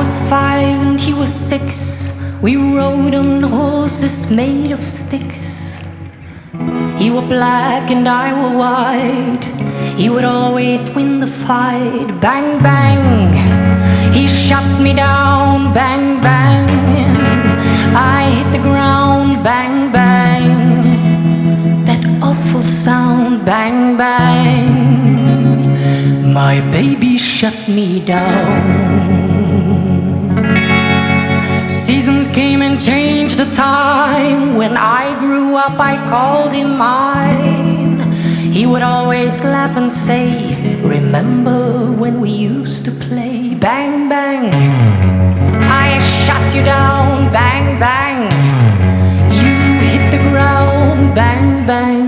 was 5 and he was 6. We rode on horses made of sticks. He were black and I were white. He would always win the fight. Bang, bang, he shot me down. Bang, bang, I hit the ground. Bang, bang, that awful sound. Bang, bang, my baby shut me down. Seasons came and changed the time. When I grew up I called him mine. He would always laugh and say, remember when we used to play? Bang, bang, I shut you down. Bang, bang, you hit the ground. Bang, bang,